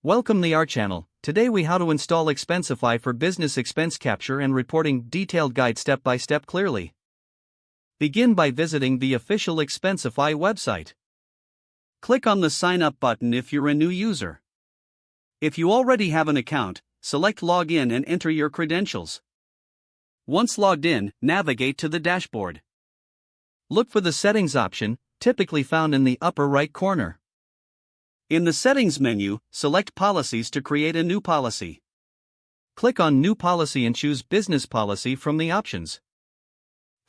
Welcome to our channel. Today we how to install Expensify for business expense capture and reporting. Detailed guide step by step clearly. Begin by visiting the official Expensify website. Click on the sign up button if you're a new user. If you already have an account, select login and enter your credentials. Once logged in, navigate to the dashboard. Look for the settings option, typically found in the upper right corner. In the Settings menu, select Policies to create a new policy. Click on New Policy and choose Business Policy from the options.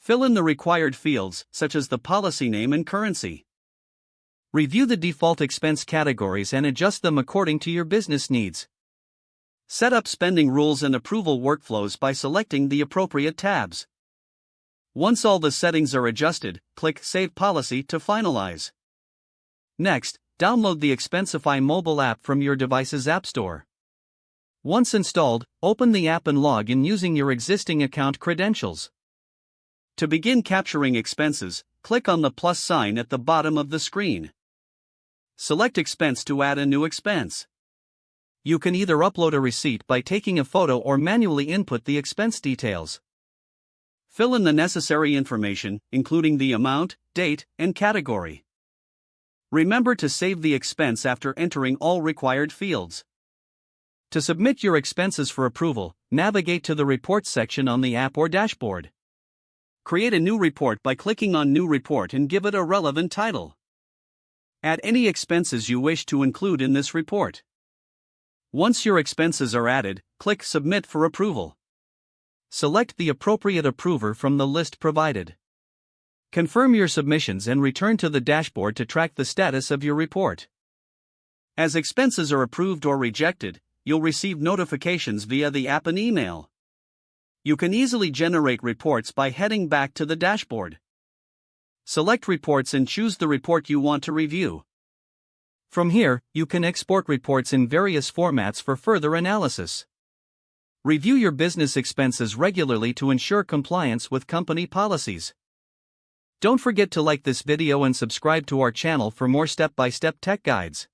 Fill in the required fields, such as the policy name and currency. Review the default expense categories and adjust them according to your business needs. Set up spending rules and approval workflows by selecting the appropriate tabs. Once all the settings are adjusted, click Save Policy to finalize. Next, download the Expensify mobile app from your device's App Store. Once installed, open the app and log in using your existing account credentials. To begin capturing expenses, click on the plus sign at the bottom of the screen. Select Expense to add a new expense. You can either upload a receipt by taking a photo or manually input the expense details. Fill in the necessary information, including the amount, date, and category. Remember to save the expense after entering all required fields. To submit your expenses for approval, navigate to the Reports section on the app or dashboard. Create a new report by clicking on New Report and give it a relevant title. Add any expenses you wish to include in this report. Once your expenses are added, click Submit for approval. Select the appropriate approver from the list provided. Confirm your submissions and return to the dashboard to track the status of your report. As expenses are approved or rejected, you'll receive notifications via the app and email. You can easily generate reports by heading back to the dashboard. Select Reports and choose the report you want to review. From here, you can export reports in various formats for further analysis. Review your business expenses regularly to ensure compliance with company policies. Don't forget to like this video and subscribe to our channel for more step-by-step tech guides.